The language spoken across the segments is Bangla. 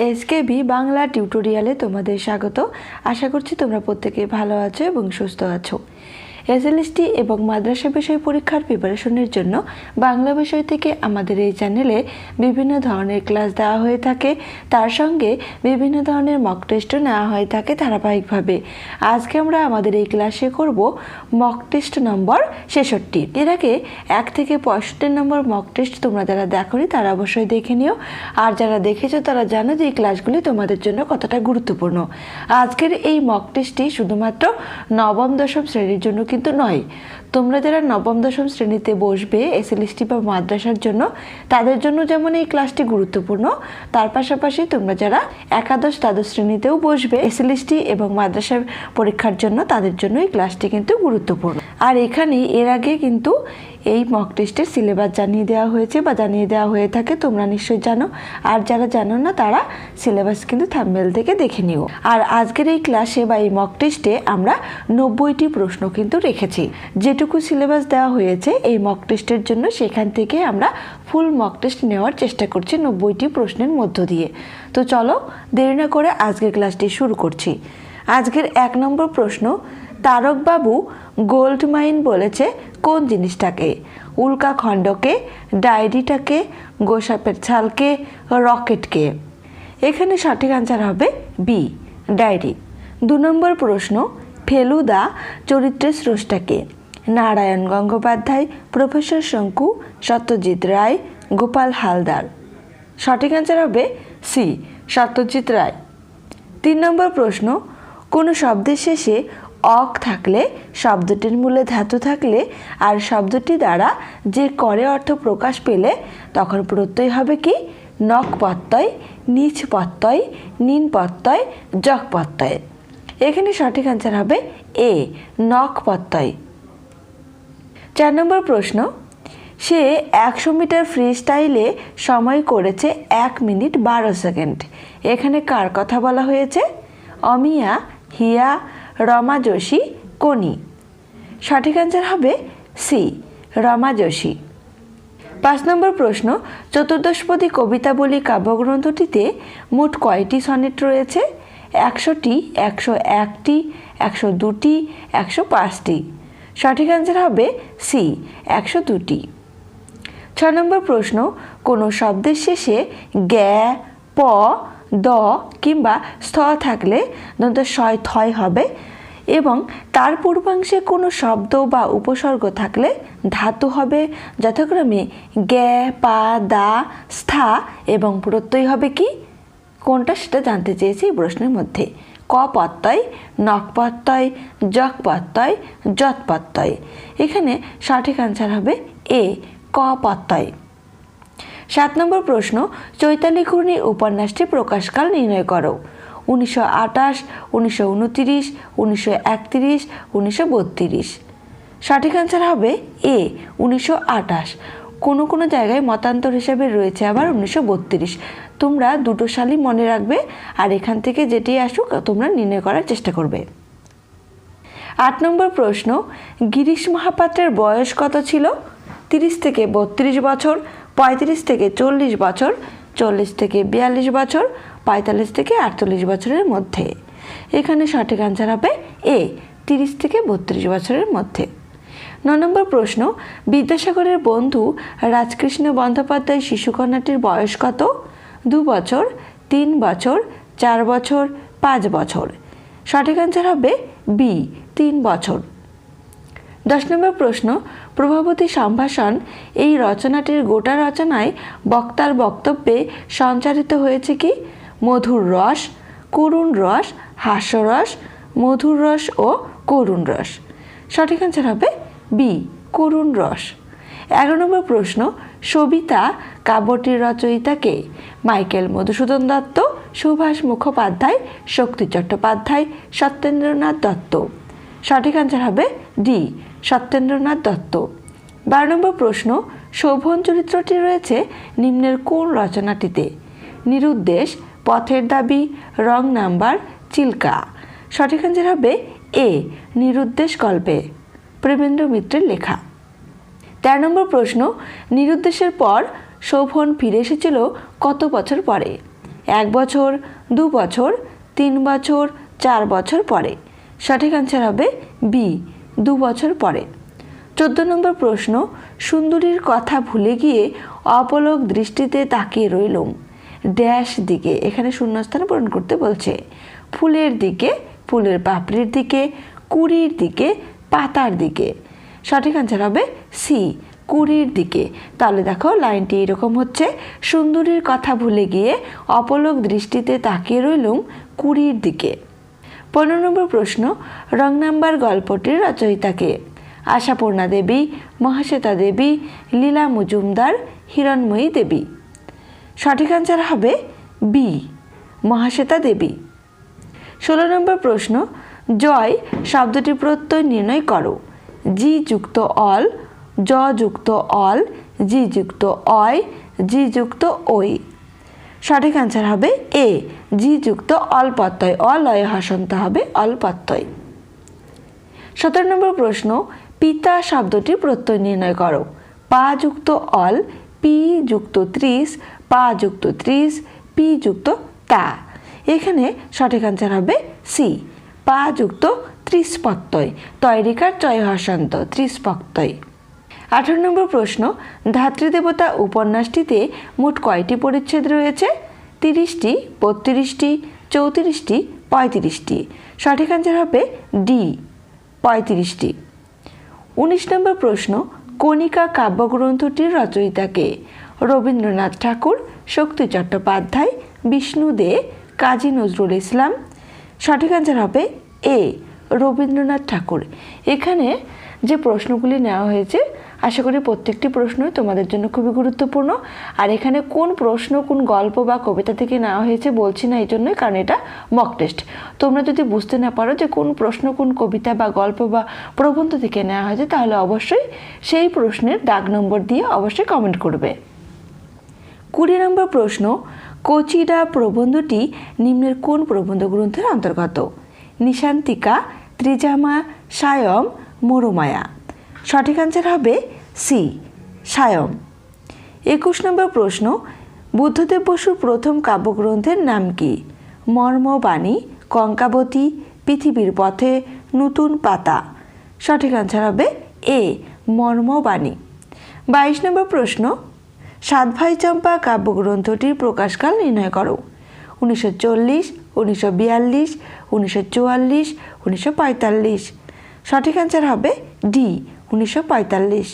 এসকেবি বাংলা টিউটোরিয়ালে তোমাদের স্বাগত। আশা করছি তোমরা প্রত্যেকে ভালো আছো এবং সুস্থ আছো। এসএলএসটি এবং মাদ্রাসা বিষয় পরীক্ষার প্রিপারেশনের জন্য বাংলা বিষয় থেকে আমাদের এই চ্যানেলে বিভিন্ন ধরনের ক্লাস দেওয়া হয়ে থাকে, তার সঙ্গে বিভিন্ন ধরনের মক টেস্টও নেওয়া হয়ে থাকে ধারাবাহিকভাবে। আজকে আমরা আমাদের এই ক্লাসে করব মক টেস্ট নম্বর 66। এর আগে 1 থেকে 65 নম্বর মক টেস্ট তোমরা যারা দেখোনি তারা অবশ্যই দেখে নিও, আর যারা দেখেছো তারা জানো যে এই ক্লাসগুলি তোমাদের জন্য কতটা গুরুত্বপূর্ণ। আজকের এই মক টেস্টটি শুধুমাত্র নবম দশম শ্রেণীর জন্য কিন্তু নয়। তোমরা যারা নবম দশম শ্রেণীতে বসবে এসএলএসটি বা মাদ্রাসার জন্য, তাদের জন্য যেমন এই ক্লাসটি গুরুত্বপূর্ণ, তার পাশাপাশি তোমরা যারা একাদশ দ্বাদশ শ্রেণীতেও বসবে এসএলএসটি এবং মাদ্রাসার পরীক্ষার জন্য, তাদের জন্য এই ক্লাসটি কিন্তু গুরুত্বপূর্ণ। আর এখানে এর আগে কিন্তু এই মক টেস্টের সিলেবাস জানিয়ে দেওয়া হয়েছে বা জানিয়ে দেওয়া হয়ে থাকে, তোমরা নিশ্চয়ই জানো। আর যারা জানো না তারা সিলেবাস কিন্তু থাম্বনেল থেকে দেখে নিও। আর আজকের এই ক্লাসে বা এই মক টেস্টে আমরা 90টি প্রশ্ন কিন্তু রেখেছি। যেটুকু সিলেবাস দেওয়া হয়েছে এই মক টেস্টের জন্য, সেখান থেকে আমরা ফুল মক টেস্ট নেওয়ার চেষ্টা করছি 90টি প্রশ্নের মধ্য দিয়ে। তো চলো দেরি না করে আজকের ক্লাসটি শুরু করছি। আজকের 1 নম্বর প্রশ্ন, তারকবাবু গোল্ড মাইন বলেছে কোন জিনিসটাকে? উল্কাখণ্ডকে, ডায়েরিটাকে, গোসাপের ছালকে, রকেটকে? এখানে সঠিক আনসার হবে বি, ডায়েরি। 2 নম্বর প্রশ্ন, ফেলুদা চরিত্রের স্রষ্টাকে? নারায়ণ গঙ্গোপাধ্যায়, প্রফেসর শঙ্কু, সত্যজিৎ রায়, গোপাল হালদার? সঠিক আনসার হবে সি, সত্যজিৎ রায়। 3 নম্বর প্রশ্ন, কোনো শব্দের শেষে অক থাকলে, শব্দটির মূলে ধাতু থাকলে আর শব্দটি দ্বারা যে করে অর্থ প্রকাশ পেলে তখন প্রত্যয় হবে কি? নক প্রত্যয়, নিচ প্রত্যয়, নিন প্রত্যয়, যক প্রত্যয়? এখানে সঠিক আনসার হবে এ, নক প্রত্যয়। 4 নম্বর প্রশ্ন, সে 100 মিটার ফ্রি স্টাইলে সময় করেছে 1 মিনিট 12 সেকেন্ড। এখানে কার কথা বলা হয়েছে? অমিয়া, হিয়া, রমা যোশী, কোনি? সঠিক আনসার হবে সি, রমা যোশী। 5 নম্বর প্রশ্ন, চতুর্দশপদী কবিতাবলী কাব্যগ্রন্থটিতে মোট কয়টি সনেট রয়েছে? 100টি, 101টি, 102টি, 105টি? সঠিক আনসার হবে সি, 102টি। 6 নম্বর প্রশ্ন, কোনো শব্দের শেষে গ্যা, প, দ কিংবা স্থ থাকলে দন্ত শয় থয় হবে, এবং তার পূর্বাংশে কোনো শব্দ বা উপসর্গ থাকলে ধাতু হবে যথাক্রমে গ্যা, পা, দা, স্থা, এবং প্রত্যয় হবে কি? কোনটা সেটা জানতে চেয়েছি এই প্রশ্নের মধ্যে। ক প্রত্যয়, নক প্রত্যয়, যক প্রত্যয়, যৎ প্রত্যয়? এখানে সঠিক আনসার হবে এ, ক প্রত্যয়। 7 নম্বর প্রশ্ন, চৈতালি ঘূর্ণি উপন্যাসটি প্রকাশকাল নির্ণয় করো। 1928, 1929, 1931, 1932? সঠিক আনসার হবে এ, 1928। কোনো কোনো জায়গায় মতান্তর হিসাবে রয়েছে আবার 1932। তোমরা দুটো সালই মনে রাখবে, আর এখান থেকে যেটি আসুক তোমরা নির্ণয় করার চেষ্টা করবে। 8 নম্বর প্রশ্ন, গিরিশ মহাপাত্রের বয়স কত ছিল? 30 থেকে 32 বছর, 35 থেকে 40 বছর, 40 থেকে 42 বছর, 45 থেকে 48 বছরের মধ্যে? এখানে সঠিক আনসার হবে এ, 30 থেকে 32 বছরের মধ্যে। 9 নম্বর প্রশ্ন, বিদ্যাসাগরের বন্ধু রাজকৃষ্ণ বন্দ্যোপাধ্যায় শিশুকন্যাটির বয়স কত? 2 বছর, 3 বছর, 4 বছর, 5 বছর? সঠিক আনসার হবে বি, 3 বছর। 10 নম্বর প্রশ্ন, প্রভাবতী সম্ভাষণ এই রচনাটির গোটা রচনায় বক্তার বক্তব্যে সঞ্চারিত হয়েছে কি? মধুর রস, করুণ রস, হাস্যরস, মধুর রস ও করুণ রস? সঠিক আনসার হবে বি, করুণ রস। 11 নম্বর প্রশ্ন, সবিতা কাব্যটির রচয়িতাকে? মাইকেল মধুসূদন দত্ত, সুভাষ মুখোপাধ্যায়, শক্তি চট্টোপাধ্যায়, সত্যেন্দ্রনাথ দত্ত? সঠিক আনসার হবে ডি, সত্যেন্দ্রনাথ দত্ত। 12 নম্বর প্রশ্ন, শোভন চরিত্রটি রয়েছে নিম্নের কোন রচনাটিতে? নিরুদ্দেশ, পথের দাবি, রং নাম্বার, চিল্কা? সঠিক আনসার হবে এ, নিরুদ্দেশ গল্পে, প্রেমেন্দ্র মিত্রের লেখা। 13 নম্বর প্রশ্ন, নিরুদ্দেশের পর শোভন ফিরে এসেছিল কত বছর পরে? 1 বছর, 2 বছর, 3 বছর, 4 বছর পরে। সঠিক আনসার হবে বি, 2 বছর পরে। 14 নম্বর প্রশ্ন, সুন্দরীর কথা ভুলে গিয়ে অপলক দৃষ্টিতে তাকিয়ে রইলুম ড্যাশ দিকে। এখানে শূন্যস্থান পূরণ করতে বলছে। ফুলের দিকে, ফুলের পাপড়ির দিকে, কুড়ির দিকে, পাতার দিকে। সঠিক আনসার হবে সি, কুড়ির দিকে। তাহলে দেখো লাইনটি এরকম হচ্ছে, সুন্দরীর কথা ভুলে গিয়ে অপলক দৃষ্টিতে তাকিয়ে রইলুম কুড়ির দিকে। 15 নম্বর প্রশ্ন, রং নাম্বার গল্পটির রচয়িতাকে? আশাপূর্ণা দেবী, মহাশ্বেতা দেবী, লীলা মজুমদার, হিরণময়ী দেবী। সঠিক আনসার হবে বি, মহাশ্বেতা দেবী। 16 নম্বর প্রশ্ন, জয় শব্দটি প্রত্যয় নির্ণয় করো। জি যুক্ত অল, জ যুক্ত অল, জি যুক্ত অয়, জি যুক্ত ওই। সঠিক আনসার হবে এ, জি যুক্ত অল প্রত্যয়, অলয়ে হসন্ত হবে অল প্রত্যয়। 17 নম্বর প্রশ্ন, পিতা শব্দটি প্রত্যয় নির্ণয় করো। পা যুক্ত অল, পি যুক্ত 30, পা যুক্ত 30, পি যুক্ত তা। এখানে সঠিক আনসার হবে সি, পা যুক্ত 30 প্রত্যয়, তয়রিকার চয় হসন্ত 30 প্রত্যয়। 18 নম্বর প্রশ্ন, ধাত্রীদেবতা উপন্যাসটিতে মোট কয়টি পরিচ্ছেদ রয়েছে? 30টি, 32টি, 34টি, 35টি। সঠিক আনসার হবে ডি, 35টি। 19 নম্বর প্রশ্ন, কণিকা কাব্যগ্রন্থটির রচয়িতাকে? রবীন্দ্রনাথ ঠাকুর, শক্তি চট্টোপাধ্যায়, বিষ্ণু দে, কাজী নজরুল ইসলাম। সঠিক আনসার হবে এ, রবীন্দ্রনাথ ঠাকুর। এখানে যে প্রশ্নগুলি নেওয়া হয়েছে আশা করি প্রত্যেকটি প্রশ্নই তোমাদের জন্য খুবই গুরুত্বপূর্ণ। আর এখানে কোন প্রশ্ন কোন গল্প বা কবিতা থেকে নেওয়া হয়েছে বলছি না এই জন্যই, কারণ এটা মক টেস্ট। তোমরা যদি বুঝতে না পারো যে কোন প্রশ্ন কোন কবিতা বা গল্প বা প্রবন্ধ থেকে নেওয়া হয়েছে, তাহলে অবশ্যই সেই প্রশ্নের দাগ নম্বর দিয়ে অবশ্যই কমেন্ট করবে। 20 নম্বর প্রশ্ন, কচিরা প্রবন্ধটি নিম্নের কোন প্রবন্ধ গ্রন্থের অন্তর্গত? নিশান্তিকা, ত্রিজামা, সায়ম, মরুমায়া। সঠিক আনসার হবে সি, সায়ম। 21 নম্বর প্রশ্ন, বুদ্ধদেব বসুর প্রথম কাব্যগ্রন্থের নাম কি? মর্মবাণী, কঙ্কাবতী, পৃথিবীর পথে, নতুন পাতা। সঠিক আনসার হবে এ, মর্মবাণী। 22 নম্বর প্রশ্ন, সাত ভাই চম্পা কাব্যগ্রন্থটির প্রকাশকাল নির্ণয় করো। 1940, 1942, 1944, 1945। সঠিক আনসার হবে ডি, 1945।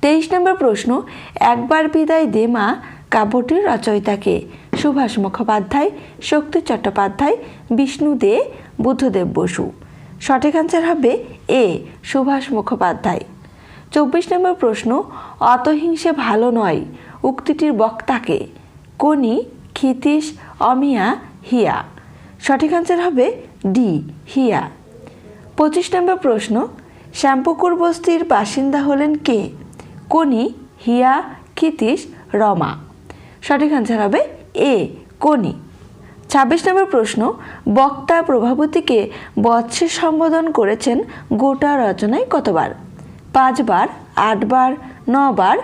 23 নম্বর প্রশ্ন, একবার বিদায় দে মা কাব্যটির রচয়িতাকে? সুভাষ মুখোপাধ্যায়, শক্তি চট্টোপাধ্যায়, বিষ্ণু দে, বুদ্ধদেব বসু। সঠিক আনসার হবে এ, সুভাষ মুখোপাধ্যায়। 24 নম্বর প্রশ্ন, অত হিংসে ভালো নয় উক্তিটির বক্তাকে? কোনি, ক্ষিতীশ, অমিয়া, হিয়া। সঠিক আনসার হবে ডি, হিয়া। 25 নম্বর প্রশ্ন, শ্যামপুকুর বস্তির বাসিন্দা হলেন কে? কোনি, হিয়া, ক্ষিতীশ, রমা। সঠিক আনসার হবে এ, কোনি। 26 নম্বর প্রশ্ন, বক্তা প্রভাবতীকে বৎসে সম্বোধন করেছেন গোটা রচনায় কতবার? 5 বার, 8 বার, 9 বার,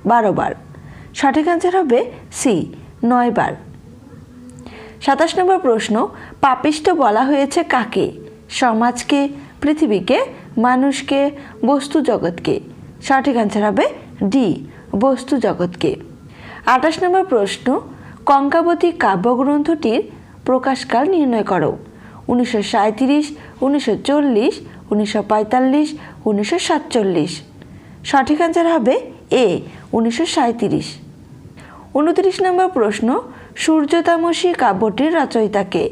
12 বার। সঠিক আনসার হবে সি, 9 বার। 27 নম্বর প্রশ্ন, পাপিষ্ঠ বলা হয়েছে কাকে? সমাজকে, পৃথিবীকে, মানুষকে, বস্তু জগৎকে। সঠিক আনসার হবে ডি, বস্তু জগৎকে। 28 নম্বর প্রশ্ন, কঙ্কাবতী কাব্যগ্রন্থটির প্রকাশকাল নির্ণয় করো। 1937, 1940, 1945, 1947। সঠিক আনসার হবে এ, 1937। 29 নম্বর প্রশ্ন, সূর্যতামসী কাব্যটির রচয়িতাকে?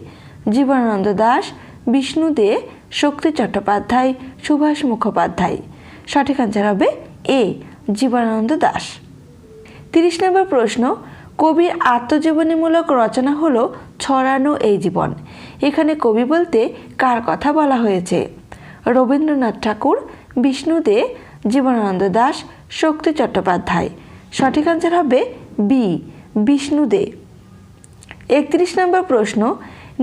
জীবনানন্দ দাশ, বিষ্ণু দে, শক্তি চট্টোপাধ্যায়, সুভাষ মুখোপাধ্যায়। সঠিক আনসার হবে এ, জীবনানন্দ দাশ। 30 নম্বর প্রশ্ন, কবির আত্মজীবনীমূলক রচনা হলো ছড়ানো এই জীবন। এখানে কবি বলতে কার কথা বলা হয়েছে? রবীন্দ্রনাথ ঠাকুর, বিষ্ণু দে, জীবনানন্দ দাশ, শক্তি চট্টোপাধ্যায়। সঠিক আনসার হবে বি, বিষ্ণু দে। 31 নম্বর প্রশ্ন,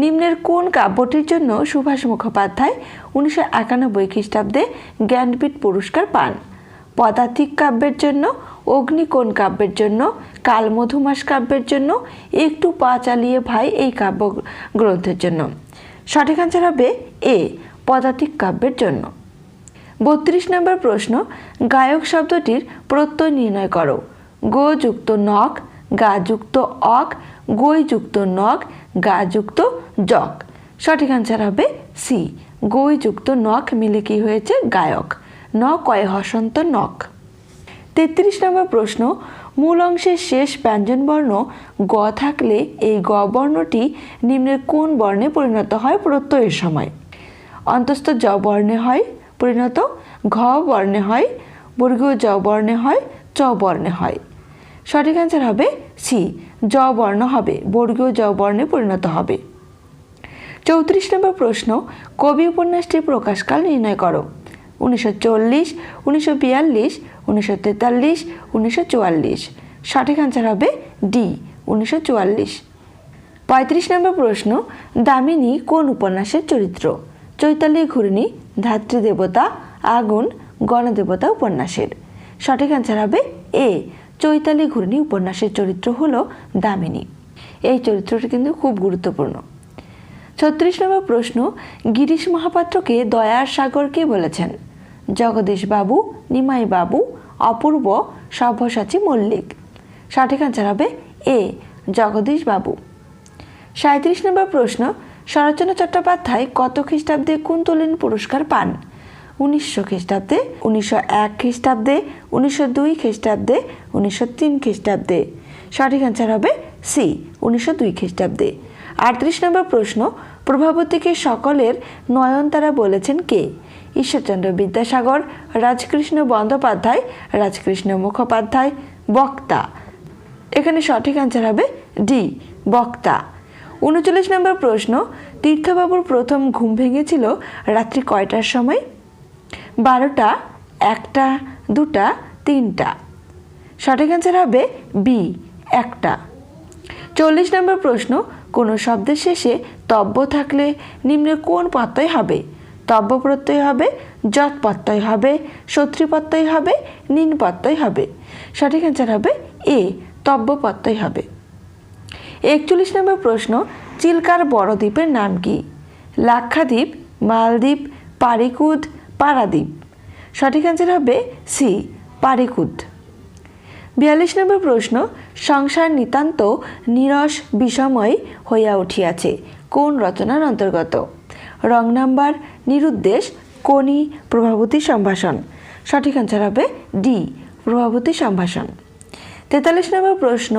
নিম্নের কোন কাব্যটির জন্য সুভাষ মুখোপাধ্যায় 1991 খ্রিস্টাব্দে জ্ঞানপীঠ পুরস্কার পান? পদাতিক কাব্যের জন্য, অগ্নি কোন কাব্যের জন্য? কাল মধুমাস কাব্যের জন্য, একটু পা চালিয়ে ভাই এই কাব্য গ্রন্থের জন্য। সঠিক আনসার হবে এ, পদাতিক কাব্যের জন্য। 32 নম্বর প্রশ্ন, গায়ক শব্দটির প্রত্যয় নির্ণয় করো। গো যুক্ত নক, গা যুক্ত অক, গই যুক্ত নক, গা যুক্ত জক। সঠিক আনসার হবে সি, গই যুক্ত নক মিলে কি হয়েছে? গায়ক। ন কয়ে হসন্ত নক। 33 নম্বর প্রশ্ন, মূল অংশের শেষ ব্যঞ্জনবর্ণ গ থাকলে এই গ বর্ণটি নিম্নের কোন বর্ণে পরিণত হয় প্রত্যয়ের সময়? অন্তস্থ জ বর্ণে হয় পরিণত, ঘ বর্ণে হয়, বর্গীয় জ বর্ণে হয়, চ বর্ণে হয়। সঠিক আনসার হবে সি, জ বর্ণ হবে, বর্গীয় জ বর্ণে পরিণত হবে। 34 নম্বর প্রশ্ন, কবি উপন্যাসটির প্রকাশকাল নির্ণয় করো। 1940, 1942, 1943, 1944। সঠিক আনসার হবে ডি, 1944। 35 নম্বর প্রশ্ন, দামিনী কোন উপন্যাসের চরিত্র? চৈতালি ঘূর্ণি, ধাত্রী দেবতা, আগুন, গণদেবতা উপন্যাসের। সঠিক আনসার হবে এ, চৈতালি ঘূর্ণি উপন্যাসের চরিত্র হলো দামিনী। এই চরিত্রটি কিন্তু খুব গুরুত্বপূর্ণ। 36 নম্বর প্রশ্ন, গিরিশ মহাপাত্রকে দয়ার সাগর কে বলেছেন? জগদীশ বাবু, নিমাই বাবু, অপূর্ব, সব্যসাচী মল্লিক। সঠিক আনসার হবে এ, জগদীশ বাবু। 37 নম্বর প্রশ্ন, শরৎচন্দ্র চট্টোপাধ্যায় কত খ্রিস্টাব্দে কুন্তলিন পুরস্কার পান? 1900 খ্রিস্টাব্দে, 1901 খ্রিস্টাব্দে, 1902 খ্রিস্টাব্দে, 1903 খ্রিস্টাব্দে। সঠিক আনসার হবে সি, 1902 খ্রিস্টাব্দে। 38 নম্বর প্রশ্ন, প্রভাবতীকে সকলের নয়নতারা বলেছেন কে? ঈশ্বরচন্দ্র বিদ্যাসাগর, রাজকৃষ্ণ বন্দ্যোপাধ্যায়, রাজকৃষ্ণ মুখোপাধ্যায়, বক্তা। এখানে সঠিক আনসার হবে ডি, বক্তা। 39 নম্বর প্রশ্ন, তীর্থবাবুর প্রথম ঘুম ভেঙেছিল রাত্রি কয়টার সময়? 12টা, 1টা, 2টা, 3টা। সঠিক আনসার হবে বি, 1টা। 40 নম্বর প্রশ্ন, কোনো শব্দের শেষে তব্য থাকলে নিম্নের কোন প্রত্যয় হবে? তব্য প্রত্যয় হবে, যৎ প্রত্যয় হবে, শত্রু প্রত্যয় হবে, নিন প্রত্যয় হবে। সঠিক আনসার হবে এ, তব্য প্রত্যয় হবে। 41 নম্বর প্রশ্ন, চিল্কার বড় দ্বীপের নাম কি? লাক্ষাদ্বীপ, মালদ্বীপ, পারিকুদ, পারাদ্বীপ। সঠিক আনসার হবে সি, পারিকুদ। 42 নম্বর প্রশ্ন, সংসার নিতান্ত নিরস বিষময় হইয়া উঠিয়াছে কোন রচনার অন্তর্গত? রং নাম্বার, নিরুদ্দেশ, কোনি, প্রভাবতী সম্ভাষণ। সঠিক আনসার হবে ডি, প্রভাবতী সম্ভাষণ। 43 নম্বর প্রশ্ন,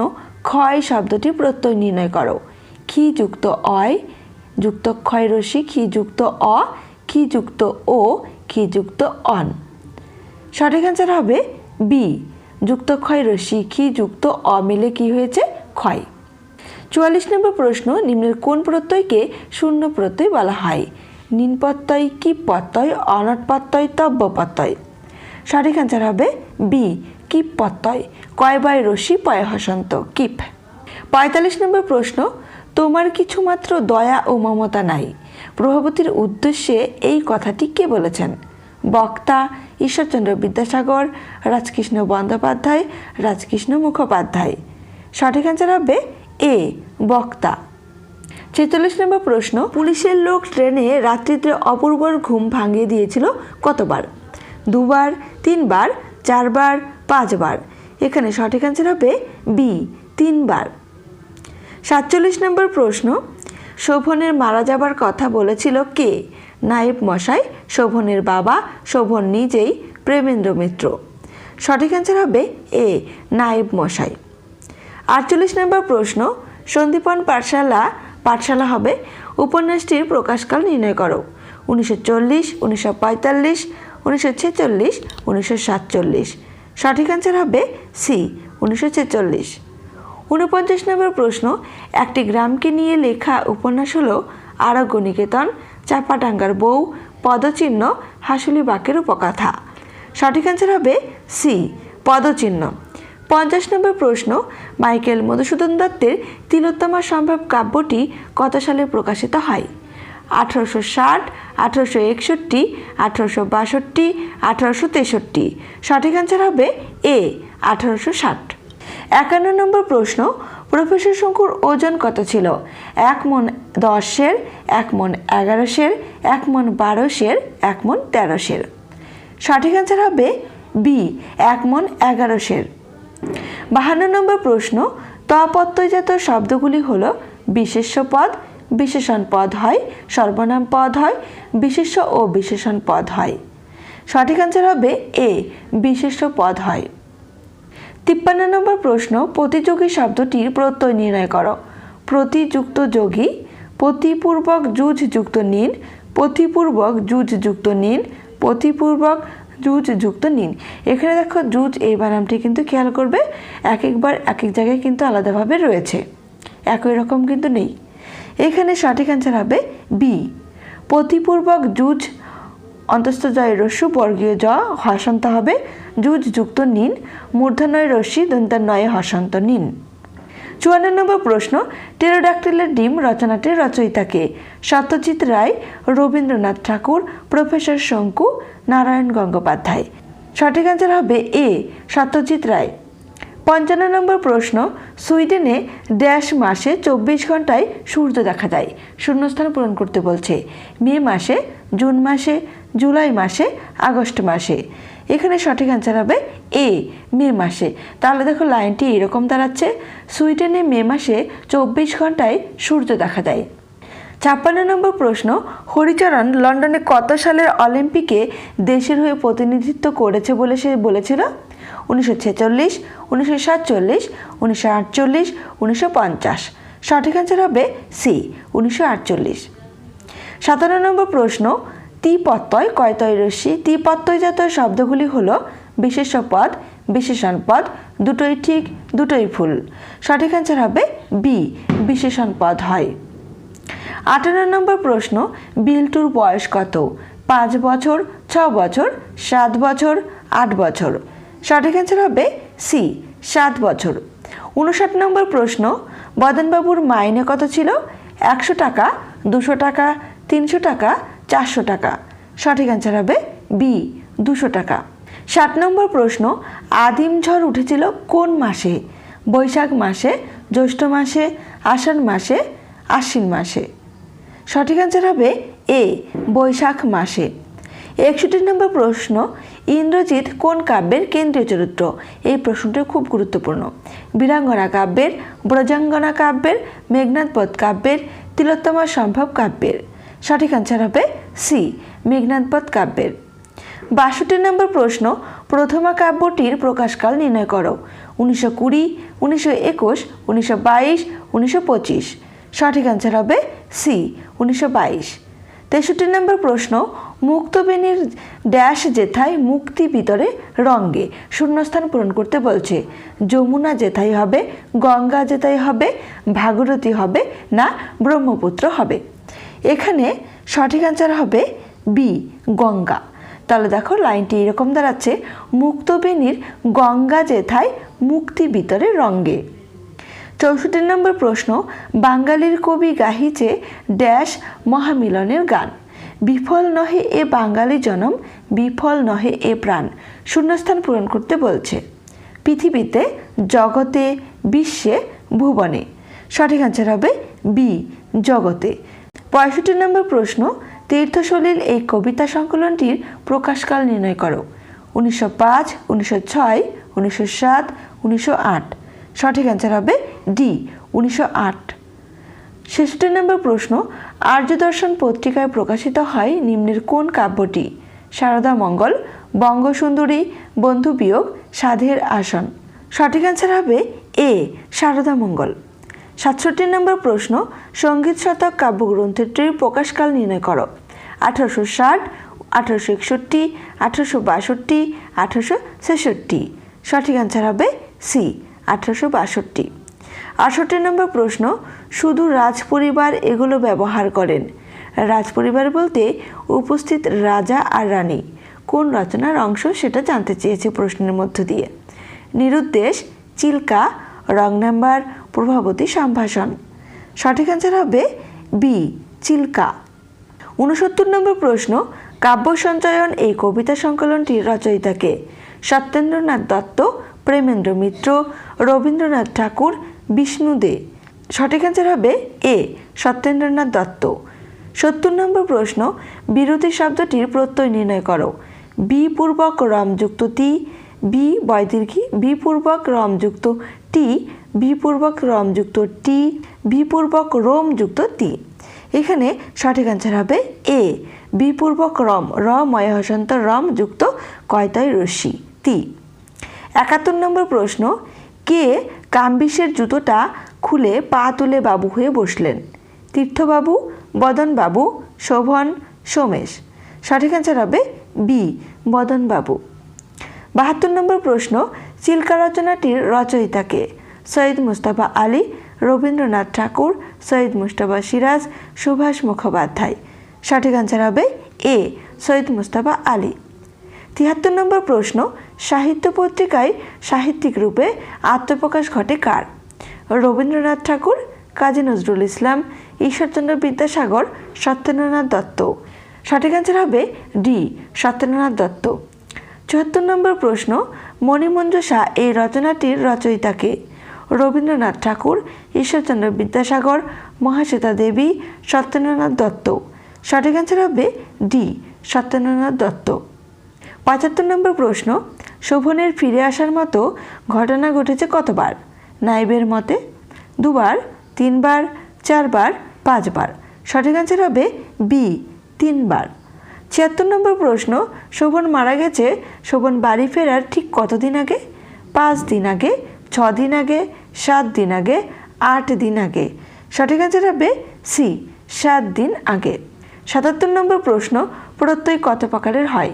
ক্ষয় শব্দটি প্রত্যয় নির্ণয় করো। খি যুক্ত অয় যুক্ত ক্ষয় রসি, খি যুক্ত অ, খি যুক্ত ও, খি যুক্ত অন। সঠিক আনসার হবে বি, যুক্ত ক্ষয় রসি, খি যুক্ত অ মিলে কি হয়েছে? ক্ষয়। 44 নম্বর প্রশ্ন, নিম্নের কোন প্রত্যয়কে শূন্য প্রত্যয় বলা হয়? নিন প্রত্যয়, কিপ প্রত্যয়, অনট প্রত্যয়, তব্য প্রত্যয়। সঠিক আনসার হবে বি, কিপ প্রত্যয়। কয় বাই রসি পয় হসন্ত, কিপ। 45 নম্বর প্রশ্ন, তোমার কিছু মাত্র দয়া ও মমতা নাই প্রভাবতীর উদ্দেশ্যে এই কথাটি কে বলেছেন? বক্তা, ঈশ্বরচন্দ্র বিদ্যাসাগর, রাজকৃষ্ণ বন্দ্যোপাধ্যায়, রাজকৃষ্ণ মুখোপাধ্যায়। সঠিক আনসার হবে এ, বক্তা। 46 নম্বর প্রশ্ন, পুলিশের লোক ট্রেনে রাত্রিতে অপূর্বর ঘুম ভাঙিয়ে দিয়েছিল কতবার? 2 বার, 3 বার, 4 বার, 5 বার। এখানে সঠিক আনসার হবে বি, 3 বার। 47 নম্বর প্রশ্ন, শোভনের মারা যাবার কথা বলেছিল কে? নায়েব মশাই, শোভনের বাবা, শোভন নিজেই, প্রেমেন্দ্র মিত্র। সঠিক আনসার হবে এ, নায়েব মশাই। 48 নম্বর প্রশ্ন, সন্দীপন পাঠশালা হবে উপন্যাসটির প্রকাশকাল নির্ণয় করো। 1940, 1945, 1946, 1947। সঠিক আনসার হবে সি, 1946। 49 নম্বর প্রশ্ন, একটি গ্রামকে নিয়ে লেখা উপন্যাস হলো আরোগ্য নিকেতন, চাপাডাঙ্গার বউ, পদচিহ্ন, হাসুলি বাকের উপকথা। সঠিক আনসার হবে সি, পদচিহ্ন। 50 নম্বর প্রশ্ন, মাইকেল মধুসূদন দত্তের তিলোত্তমা সম্ভব কাব্যটি কত সালে প্রকাশিত হয়? 1860, 1861, 1862, 1863। সঠিক অ্যান্সার হবে এ 1860। 51 নম্বর প্রশ্ন, প্রফেসর শঙ্কুর ওজন কত ছিল? 1 মণ 10 সের, 1 মণ 11 সের, 1 মণ 12 সের, 1 মণ 13 সের। সঠিক অ্যান্সার হবে বি 1 মণ 11 সের। 52 নম্বর প্রশ্ন, তপ্রত্যয়জাত শব্দগুলি হলো বিশেষ্য পদ, বিশেষণ পদ হয়, সর্বনাম পদ হয়, বিশেষ্য ও বিশেষণ পদ হয়। সঠিক অ্যান্সার হবে এ বিশেষ্য পদ হয়। 53 নম্বর প্রশ্ন, প্রতিযোগী শব্দটির প্রত্যয় নির্ণয় করো। প্রতিযুক্ত যোগী, প্রতিপূর্বক যুজ যুক্ত নিন, প্রতিপূর্বক যুজ যুক্ত নিন, প্রতিপূর্বক যুজ যুক্ত নিন। এখানে দেখো যুজ এই বানানটি কিন্তু খেয়াল করবে, এক একবার এক এক জায়গায় কিন্তু আলাদাভাবে রয়েছে, একই রকম কিন্তু নেই। এখানে সঠিক অ্যান্সার হবে বি প্রতিপূর্বক যুজ অন্তস্থ জয় রস্যু বর্গীয় জ হসন্ত হবে, যুজ যুক্ত নিন, মূর্ধন্যয় রশ্মি দন্তান্বয়ে হসন্ত নিন। 54 নম্বর প্রশ্ন, টেরোডাক্টিলের ডিম রচনাটির রচয়িতাকে? সত্যজিৎ রায়, রবীন্দ্রনাথ ঠাকুর, প্রফেসর শঙ্কু, নারায়ণ গঙ্গোপাধ্যায়। সঠিক অ্যান্সার হবে এ সত্যজিৎ রায়। 55 নম্বর প্রশ্ন, সুইডেনে ড্যাশ মাসে 24 ঘন্টায় সূর্য দেখা যায়। শূন্যস্থান পূরণ করতে বলছে। মে মাসে, জুন মাসে, জুলাই মাসে, আগস্ট মাসে। এখানে সঠিক অ্যান্সার হবে এ মে মাসে। তাহলে দেখো লাইনটি এরকম দাঁড়াচ্ছে, সুইডেনে মে মাসে 24 ঘন্টায় সূর্য দেখা যায়। 56 নম্বর প্রশ্ন, হরিচরণ লন্ডনে কত সালের অলিম্পিকে দেশের হয়ে প্রতিনিধিত্ব করেছে বলে সে বলেছিল? 1946, 1947, 1948, 1950। সঠিক অ্যান্সার হবে সি 1948। 57 নম্বর প্রশ্ন, ত্রিপ্রত্যয় কয়তয় রশ্মি? ত্রিপ্রত্যয়জাত শব্দগুলি হলো বিশেষ্য পদ, বিশেষণ পদ, দুটোই ঠিক, দুটোই ভুল। সঠিক অ্যান্সার হবে বি বিশেষণ পদ হয়। 58 নম্বর প্রশ্ন, বিল্টুর বয়স কত? 5 বছর, 6 বছর, 7 বছর, 8 বছর। সঠিক অ্যান্সার হবে সি 7 বছর। 59 নম্বর প্রশ্ন, বদনবাবুর মাইনে কত ছিল? 100 টাকা, 200 টাকা, 300 টাকা, 400 টাকা। সঠিক অ্যান্সার হবে বি 200 টাকা। 60 নম্বর প্রশ্ন, আদিম ঝড় উঠেছিল কোন মাসে? বৈশাখ মাসে, জ্যৈষ্ঠ মাসে, আষাঢ় মাসে, আশ্বিন মাসে। সঠিক অ্যান্সার হবে এ বৈশাখ মাসে। 61 নম্বর প্রশ্ন, ইন্দ্রজিৎ কোন কাব্যের কেন্দ্রীয় চরিত্র? এই প্রশ্নটি খুব গুরুত্বপূর্ণ। বীরাঙ্গনা কাব্যের, ব্রজাঙ্গনা কাব্যের, মেঘনাদবধ কাব্যের, তিলোত্তমা সম্ভব কাব্যের। সঠিক অ্যান্সার হবে সি মেঘনাদবধ কাব্যের। 62 নম্বর প্রশ্ন, প্রথমা কাব্যটির প্রকাশকাল নির্ণয় করো। 1920, 1921, 1922, 1925। সঠিক অ্যান্সার হবে সি 1922। 63 নম্বর প্রশ্ন, মুক্তবেণীর ড্যাশ যেথায় মুক্তি ভিতরে রঙ্গে। শূন্যস্থান পূরণ করতে বলছে। যমুনা যেথায় হবে, গঙ্গা যেথায় হবে, ভাগীরথী হবে না ব্রহ্মপুত্র হবে। এখানে সঠিক অ্যান্সার হবে বি গঙ্গা। তাহলে দেখো লাইনটি এরকম দাঁড়াচ্ছে, মুক্তবেণীর গঙ্গা যেথায় মুক্তি ভিতরে রঙ্গে। 64 নম্বর প্রশ্ন, বাঙালির কবি গাহিছে ড্যাশ মহামিলনের গান। বিফল নহে এ বাঙালি জনম, বিফল নহে এ প্রাণ। শূন্যস্থান পূরণ করতে বলছে। পৃথিবীতে, জগতে, বিশ্বে, ভুবনে। সঠিক অ্যান্সার হবে বি জগতে। 65 নম্বর প্রশ্ন, তীর্থসলিল এই কবিতা সংকলনটির প্রকাশকাল নির্ণয় করো। 1905, 1906, 1907, 1908। সঠিক অ্যান্সার হবে ডি 1908। 66 নম্বর প্রশ্ন, আর্যদর্শন পত্রিকায় প্রকাশিত হয় নিম্নের কোন কাব্যটি? সারদা মঙ্গল, বঙ্গসুন্দরী, বন্ধু বিয়োগ, সাধের আসন। সঠিক অ্যান্সার হবে এ সারদা মঙ্গল। 67 নম্বর প্রশ্ন, সঙ্গীত শতক কাব্যগ্রন্থটির প্রকাশকাল নির্ণয় করো। 1860, 1861, 1862, 1866। সঠিক অ্যান্সার হবে সি 1862। 68 নম্বর প্রশ্ন, শুধু রাজপরিবার এগুলো ব্যবহার করেন। রাজপরিবার বলতে উপস্থিত রাজা আর রানী। কোন রচনার অংশ সেটা জানতে চেয়েছে প্রশ্নের মধ্য দিয়ে। নিরুদ্দেশ, চিল্কা, রং নাম্বার, প্রভাবতী সম্ভাষণ। সঠিক অ্যান্সার হবে বি চিল্কা। 69 নম্বর প্রশ্ন, কাব্য সঞ্চয়ন এই কবিতা সংকলনটির রচয়িতা কে? সত্যেন্দ্রনাথ দত্ত, প্রেমেন্দ্র মিত্র, রবীন্দ্রনাথ ঠাকুর, বিষ্ণু দে। সঠিক অ্যান্সার হবে এ, সত্যেন্দ্রনাথ দত্ত। 70 নম্বর প্রশ্ন, বিরতি শব্দটির প্রত্যয় নির্ণয় করো। বি পূর্বক রম যুক্ত তি, বি বয়দীর্ঘী, বি পূর্বক রম যুক্ত টি, বি পূর্বক রম যুক্ত টি, বি পূর্বক রোম যুক্ত তি। এখানে সঠিক অ্যান্সার হবে এ, বি পূর্বক রম, র ময় হসন্ত রম যুক্ত কয়তয় রশ্মি তি। 71 নম্বর প্রশ্ন, কে কাম্বিসের জুতোটা খুলে পা তুলে বাবু হয়ে বসলেন? তীর্থবাবু, বদনবাবু, শোভন, সোমেশ। সঠিক অ্যান্সার হবে বি, বদনবাবু। 72 নম্বর প্রশ্ন, চিল্কা রচনাটির রচয়িতা কে? সৈয়দ মুস্তাফা আলী, রবীন্দ্রনাথ ঠাকুর, সৈয়দ মুস্তাফা সিরাজ, সুভাষ মুখোপাধ্যায়। সঠিক অ্যান্সার হবে এ, সৈয়দ মুস্তাফা আলী। 73 নম্বর প্রশ্ন, সাহিত্য পত্রিকায় সাহিত্যিক রূপে আত্মপ্রকাশ ঘটে কার? রবীন্দ্রনাথ ঠাকুর, কাজী নজরুল ইসলাম, ঈশ্বরচন্দ্র বিদ্যাসাগর, সত্যেন্দ্রনাথ দত্ত। সঠিক অ্যান্সার হবে ডি, সত্যেন্দ্রনাথ দত্ত। 74 নম্বর প্রশ্ন, মণিমঞ্জুষা এই রচনাটির রচয়িতা কে? রবীন্দ্রনাথ ঠাকুর, ঈশ্বরচন্দ্র বিদ্যাসাগর, মহাশ্বেতা দেবী, সত্যেন্দ্রনাথ দত্ত। সঠিক অ্যান্সার হবে ডি, সত্যেন্দ্রনাথ দত্ত। 75 নম্বর প্রশ্ন, শোভনের ফিরে আসার মতো ঘটনা ঘটেছে কতবার? নাইবের মতে 2 বার, 3 বার, 4 বার, 5 বার। সঠিক অ্যান্সার হবে বি, 3 বার। 76 নম্বর প্রশ্ন, শোভন মারা গেছে শোভন বাড়ি ফেরার ঠিক কতদিন আগে? 5 দিন আগে, 6 দিন আগে, 7 দিন আগে, 8 দিন আগে। সঠিক অ্যান্সার হবে সি, 7 দিন আগে। 77 নম্বর প্রশ্ন, প্রত্যয় কত প্রকারের হয়?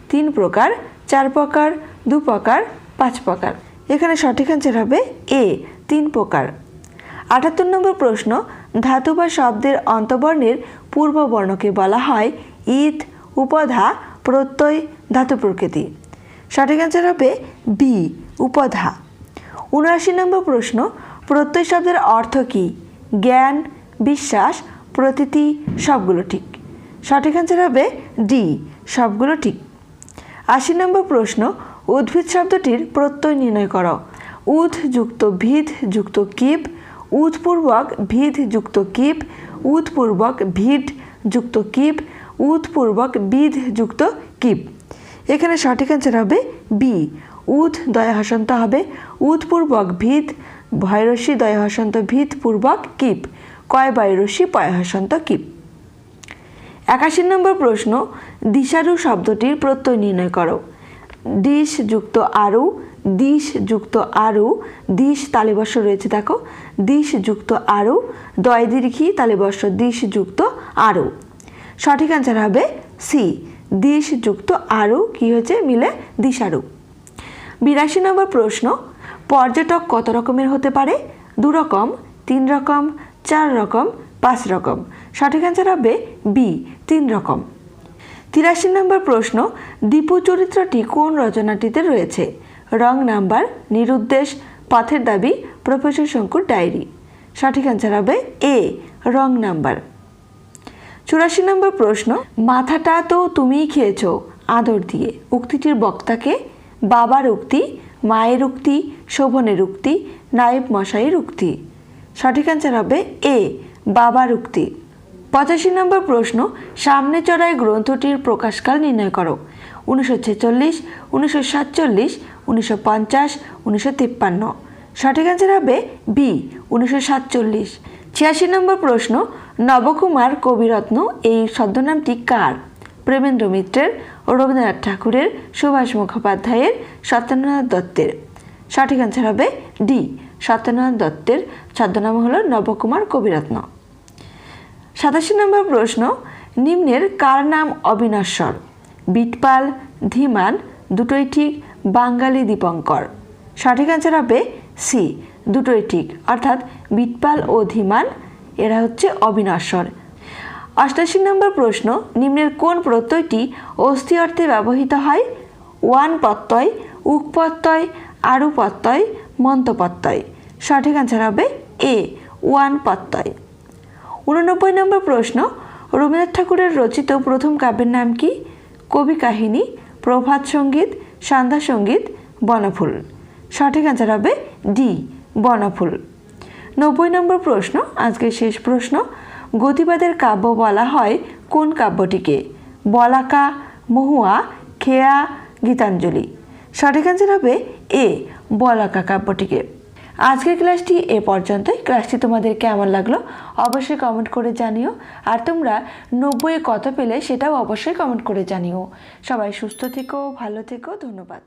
3 প্রকার, 4 প্রকার, 2 প্রকার, 5 প্রকার। এখানে সঠিক অ্যান্সার হবে এ, 3 প্রকার। 78 নম্বর প্রশ্ন, ধাতু বা শব্দের অন্তবর্ণের পূর্ববর্ণকে বলা হয় ইত, উপধা, প্রত্যয়, ধাতু প্রকৃতি। সঠিক অ্যান্সার হবে বি, উপধা। 79 নম্বর প্রশ্ন, প্রত্যয় শব্দের অর্থ কী? জ্ঞান, বিশ্বাস, প্রতীতি, সবগুলো ঠিক। সঠিক অ্যান্সার হবে ডি, সবগুলো ঠিক। 80 নম্বর প্রশ্ন, উদ্ভিদ শব্দটির প্রত্যয় নির্ণয় করো। উদ যুক্ত ভিদ যুক্ত কিপ, উৎপূর্বক ভিদ যুক্ত কিপ, উৎপূর্বক ভিড যুক্ত কিপ, উৎপূর্বক বিধ যুক্ত কিপ। এখানে সঠিক অ্যান্সার হবে বি, উদ দয় হসন্ত হবে উৎপূর্বক ভিদ, ভয়রসি দয় হসন্ত ভিদ পূর্বক কিপ, কয় বয়রসি পয় হসন্ত কিপ। 81 নম্বর প্রশ্ন, দিশারু শব্দটির প্রত্যয় নির্ণয় করো। ডিশ যুক্ত আরু, দিশ যুক্ত আরু, দিশ তালিবর্ষ রয়েছে দেখো, দিশ যুক্ত আরু, দয় দীর্ঘী তালিবর্ষ দিশ যুক্ত আরু। সঠিক অ্যান্সার হবে সি, দিশ যুক্ত আরু কি হয়েছে মিলে দিশারু। 82 নম্বর প্রশ্ন, পর্যটক কত রকমের হতে পারে? 2 রকম, 3 রকম, 4 রকম, 5 রকম। সঠিক অ্যান্সার হবে বি, 3 রকম। 83 নম্বর প্রশ্ন, দীপু চরিত্রটি কোন রচনাটিতে রয়েছে? রং নাম্বার, নিরুদ্দেশ, পথের দাবি, প্রফেসর শঙ্কুর ডায়েরি। সঠিক অ্যান্সার হবে এ, রং নাম্বার। 84 নম্বর প্রশ্ন, মাথাটা তো তুমিই খেয়েছো আদর দিয়ে উক্তিটির বক্তাকে? বাবার উক্তি, মায়ের উক্তি, শোভনের উক্তি, নায়েব মশাইয়ের উক্তি। সঠিক অ্যান্সার হবে এ, বাবার উক্তি। 85 নম্বর প্রশ্ন, সামনে চড়াই গ্রন্থটির প্রকাশকাল নির্ণয় করো। 1946, 1947, 1950, 1953। সঠিক অ্যান্সার হবে বি, 1947। 86 নম্বর প্রশ্ন, নবকুমার কবিরত্ন এই ছদ্মনামটি কার? প্রেমেন্দ্র মিত্রের, রবীন্দ্রনাথ ঠাকুরের, সুভাষ মুখোপাধ্যায়ের, সত্যেন্দ্রনাথ দত্তের। সঠিক অ্যান্সার হবে ডি, সত্যেন্দ্রনাথ দত্তের ছদ্মনাম হল নবকুমার কবিরত্ন। 87 নম্বর প্রশ্ন, নিম্নের কার নাম অবিনশ্বর? বিটপাল, ধীমান, দুটোই ঠিক, বাঙালি দীপঙ্কর। সঠিক অ্যান্সার হবে সি, দুটোই ঠিক, অর্থাৎ বিটপাল ও ধীমান এরা হচ্ছে অবিনশ্বর। 88 নম্বর প্রশ্ন, নিম্নের কোন প্রত্যয়টি অস্থি অর্থে ব্যবহৃত হয়? ওয়ান প্রত্যয়, উক প্রত্যয়, আরু প্রত্যয়, মন্ত প্রত্যয়। সঠিক অ্যান্সার হবে এ, ওয়ান প্রত্যয়। 89 নম্বর প্রশ্ন, রবীন্দ্রনাথ ঠাকুরের রচিত প্রথম কাব্যের নাম কি? কবি কাহিনী, প্রভাত সঙ্গীত, সন্ধ্যা সঙ্গীত, বনফুল। সঠিক অ্যান্সার হবে ডি, বনফুল। 90 নম্বর প্রশ্ন, আজকের শেষ প্রশ্ন। গতিবাদের কাব্য বলা হয় কোন কাব্যটিকে? বলাকা, মহুয়া, খেয়া, গীতাঞ্জলি। সঠিক অ্যান্সার হবে এ, বলাকা কাব্যটিকে। আজকের ক্লাসটি এ পর্যন্তই। ক্লাসটি তোমাদের কেমন লাগলো অবশ্যই কমেন্ট করে জানিও। আর তোমরা 90-এ কত পেলে সেটাও অবশ্যই কমেন্ট করে জানিও। সবাই সুস্থ থেকো, ভালো থেকো, ধন্যবাদ।